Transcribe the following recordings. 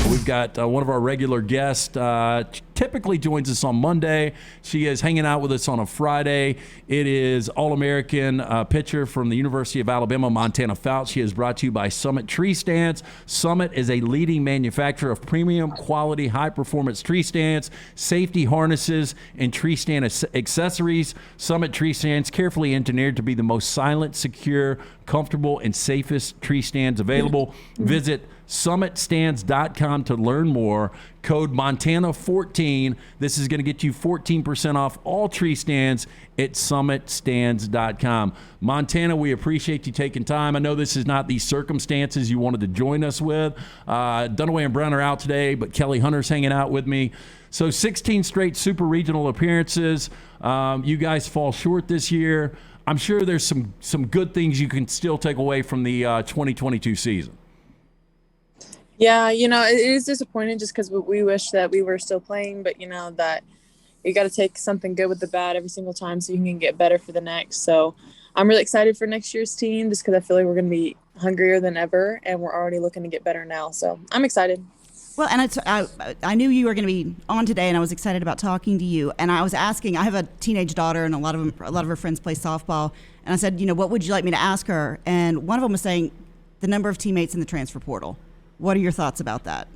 We've got one of our regular guests, typically joins us on Monday. She is hanging out with us on a Friday. It is All-American pitcher from the University of Alabama, Montana Fouts. She is brought to you by Summit Tree Stands. Summit is a leading manufacturer of premium quality, high-performance tree stands, safety harnesses, and tree stand accessories. Summit Tree Stands, carefully engineered to be the most silent, secure, comfortable, and safest tree stands available. Visit summitstands.com to learn more. Code Montana14. This is going to get you 14% off all tree stands at summitstands.com. Montana, we appreciate you taking time. I know this is not the circumstances you wanted to join us with. Dunaway and Brown are out today, but Kelly Hunter's hanging out with me. So 16 straight super regional appearances. You guys fall short this year. I'm sure there's some good things you can still take away from the 2022 season. Yeah, it is disappointing just because we wish that we were still playing, but that you got to take something good with the bad every single time so you can get better for the next. So I'm really excited for next year's team just because I feel like we're going to be hungrier than ever, and we're already looking to get better now. So I'm excited. Well, and I knew you were going to be on today, and I was excited about talking to you. And I was asking, I have a teenage daughter, and a lot of her friends play softball. And I said, what would you like me to ask her? And one of them was saying the number of teammates in the transfer portal. What are your thoughts about that?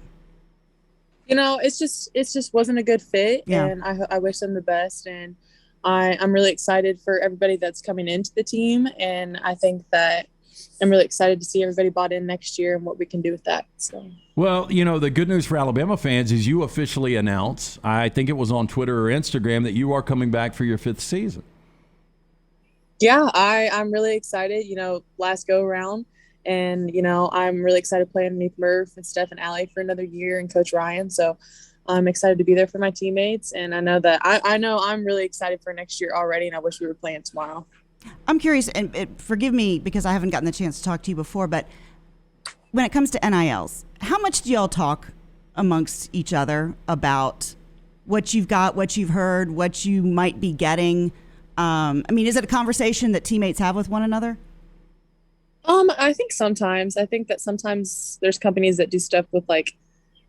It's just wasn't a good fit, and I wish them the best. And I'm really excited for everybody that's coming into the team, and I think that I'm really excited to see everybody bought in next year and what we can do with that. So. Well, the good news for Alabama fans is you officially announced, I think it was on Twitter or Instagram, that you are coming back for your 5th season. Yeah, I'm really excited, last go around. And, I'm really excited to play underneath Murph and Steph and Allie for another year and Coach Ryan. So I'm excited to be there for my teammates. And I know that I know I'm really excited for next year already, and I wish we were playing tomorrow. I'm curious, and forgive me because I haven't gotten the chance to talk to you before, but when it comes to NILs, how much do y'all talk amongst each other about what you've got, what you've heard, what you might be getting? Is it a conversation that teammates have with one another? I think sometimes. I think that sometimes there's companies that do stuff with like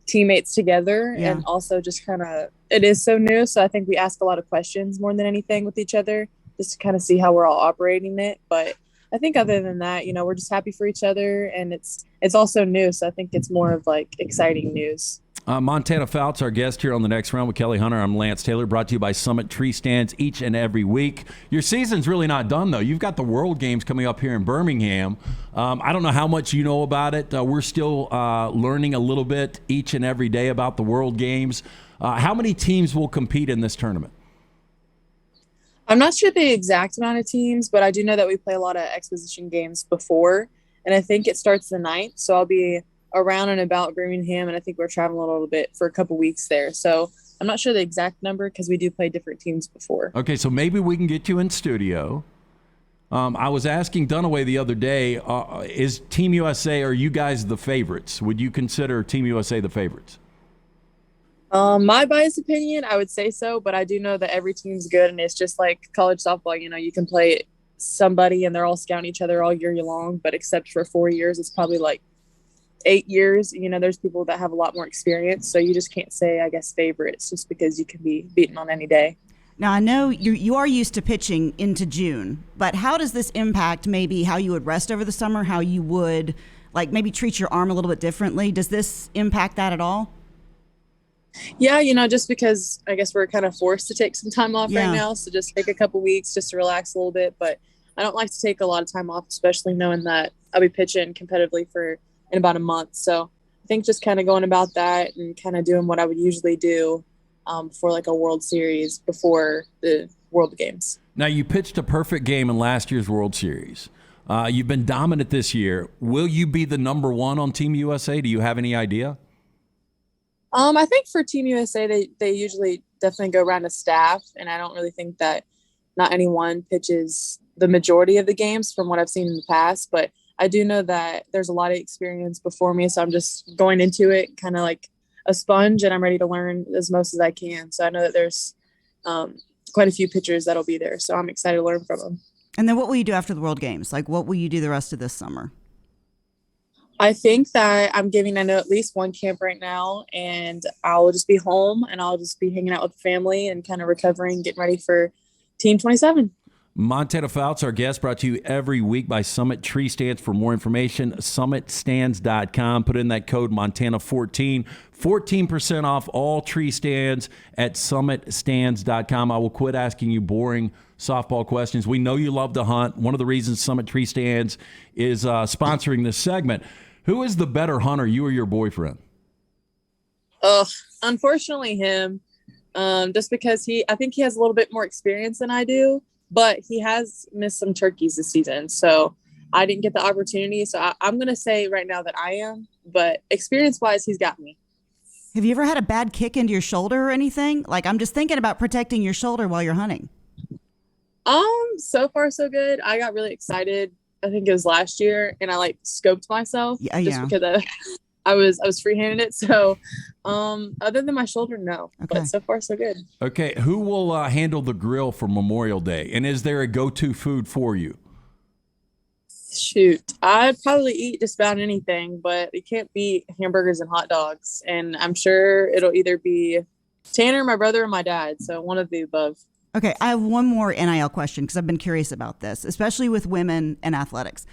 teammates together, and also just kind of, it is so new. So I think we ask a lot of questions more than anything with each other, just to kind of see how we're all operating it. But I think other than that, we're just happy for each other, and it's also new. So I think it's more of like exciting news. Montana Fouts, our guest here on the next round with Kelly Hunter. I'm Lance Taylor, brought to you by Summit Tree Stands each and every week. Your season's really not done, though. You've got the World Games coming up here in Birmingham. I don't know how much you know about it. We're still learning a little bit each and every day about the World Games. How many teams will compete in this tournament? I'm not sure the exact amount of teams, but I do know that we play a lot of exposition games before, and I think it starts the 9th. So I'll be around and about Birmingham, and I think we're traveling a little bit for a couple weeks there. So I'm not sure the exact number because we do play different teams before. Okay, so maybe we can get you in studio. I was asking Dunaway the other day, is Team USA, are you guys the favorites? Would you consider Team USA the favorites? My biased opinion, I would say so, but I do know that every team's good, and it's just like college softball. You can play somebody and they're all scouting each other all year long, but except for 4 years, it's probably like 8 years. There's people that have a lot more experience, so you just can't say, I guess, favorites just because you can be beaten on any day. Now, I know you are used to pitching into June, but how does this impact maybe how you would rest over the summer, how you would maybe treat your arm a little bit differently? Does this impact that at all? Yeah, just because I guess we're kind of forced to take some time off right now, so just take a couple weeks just to relax a little bit. But I don't like to take a lot of time off, especially knowing that I'll be pitching competitively in about a month. So I think just kind of going about that and kind of doing what I would usually do for like a World Series before the World Games. Now, you pitched a perfect game in last year's World Series. You've been dominant this year. Will you be the number one on Team USA? Do you have any idea? I think for Team USA, they usually definitely go around a staff, and I don't really think that not anyone pitches the majority of the games from what I've seen in the past, but I do know that there's a lot of experience before me, so I'm just going into it kind of like a sponge, and I'm ready to learn as most as I can. So I know that there's quite a few pitchers that'll be there, so I'm excited to learn from them. And then what will you do after the World Games? What will you do the rest of this summer? I think that I know at least one camp right now, and I'll just be home and I'll just be hanging out with the family and kind of recovering, getting ready for Team 27. Montana Fouts, our guest, brought to you every week by Summit Tree Stands. For more information, summitstands.com. Put in that code Montana14. 14% off all tree stands at summitstands.com. I will quit asking you boring softball questions. We know you love to hunt. One of the reasons Summit Tree Stands is sponsoring this segment. Who is the better hunter, you or your boyfriend? Unfortunately him. Just because I think he has a little bit more experience than I do. But he has missed some turkeys this season, so I didn't get the opportunity. So I'm going to say right now that I am, but experience-wise, he's got me. Have you ever had a bad kick into your shoulder or anything? Like, I'm just thinking about protecting your shoulder while you're hunting. So far so good. I got really excited. I think it was last year, and I scoped myself because I was free-handed it. So other than my shoulder, no. Okay. But so far, so good. Okay. Who will handle the grill for Memorial Day? And is there a go-to food for you? Shoot. I'd probably eat just about anything, but you can't beat hamburgers and hot dogs. And I'm sure it'll either be Tanner, my brother, or my dad. So one of the above. Okay. I have one more NIL question because I've been curious about this, especially with women in athletics.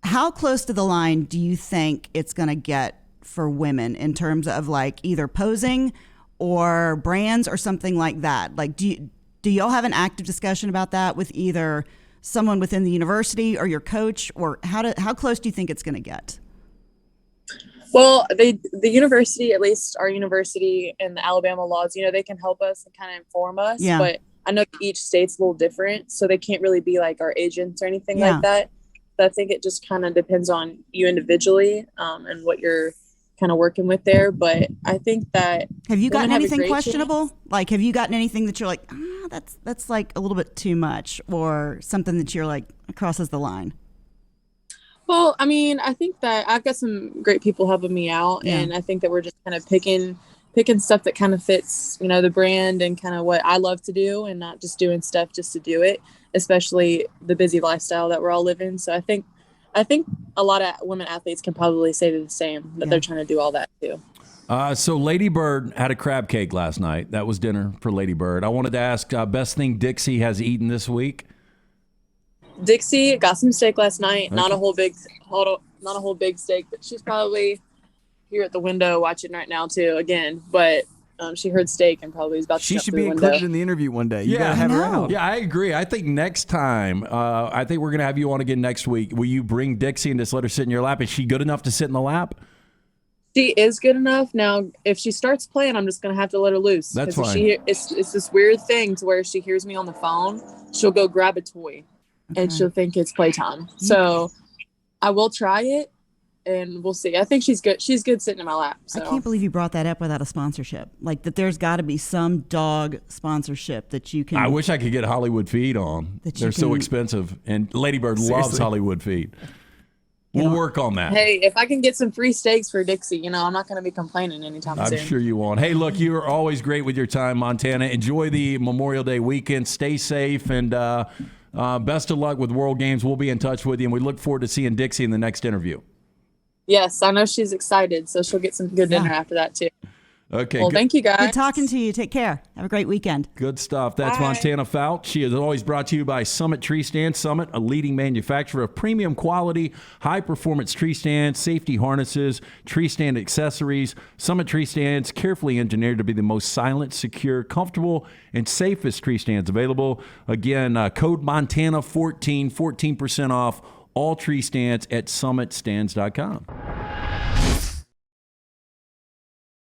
How close to the line do you think it's going to get for women in terms of either posing or brands or something like that? Do y'all have an active discussion about that with either someone within the university or your coach, or how close do you think it's going to get? Well, the university, at least our university and the Alabama laws, they can help us and kind of inform us. Yeah. But I know each state's a little different, so they can't really be like our agents or anything like that. So I think it just kind of depends on you individually and what you're kind of working with there. But I think that have you gotten anything questionable? Have you gotten anything that you're like, that's a little bit too much, or something that you're like crosses the line? Well, I mean, I think that I've got some great people helping me out, and I think that we're just kind of picking stuff that kind of fits, the brand and kind of what I love to do, and not just doing stuff just to do it, especially the busy lifestyle that we're all living. So I think a lot of women athletes can probably say the same, that they're trying to do all that too. So Lady Bird had a crab cake last night. That was dinner for Lady Bird. I wanted to ask, best thing Dixie has eaten this week? Dixie got some steak last night. Okay. Not a whole big steak, but she's probably here at the window watching right now too. Again, but she heard steak and probably was about to. She should be included in the interview one day. You gotta have her out. Yeah, I agree. I think next time, I think we're gonna have you on again next week. Will you bring Dixie and just let her sit in your lap? Is she good enough to sit in the lap? She is good enough. Now, if she starts playing, I'm just gonna have to let her loose. That's fine. It's this weird thing to where she hears me on the phone, she'll go grab a toy, and she'll think it's playtime. So I will try it. And we'll see. I think she's good. She's good sitting in my lap. So. I can't believe you brought that up without a sponsorship. That there's got to be some dog sponsorship that you can. I wish I could get Hollywood Feed on. They're so expensive. And Lady Bird loves Hollywood Feed. We'll work on that. Hey, if I can get some free steaks for Dixie, I'm not going to be complaining anytime soon. I'm sure you won't. Hey, look, you are always great with your time, Montana. Enjoy the Memorial Day weekend. Stay safe, and best of luck with World Games. We'll be in touch with you, and we look forward to seeing Dixie in the next interview. Yes, I know she's excited, so she'll get some good dinner after that, too. Okay. Well, thank you, guys. Good talking to you. Take care. Have a great weekend. Good stuff. That's Montana Fouts. She is always brought to you by Summit Tree Stand. Summit, a leading manufacturer of premium quality, high-performance tree stands, safety harnesses, tree stand accessories. Summit Tree Stands, carefully engineered to be the most silent, secure, comfortable, and safest tree stands available. Again, code Montana14, 14% off all tree stands at summitstands.com.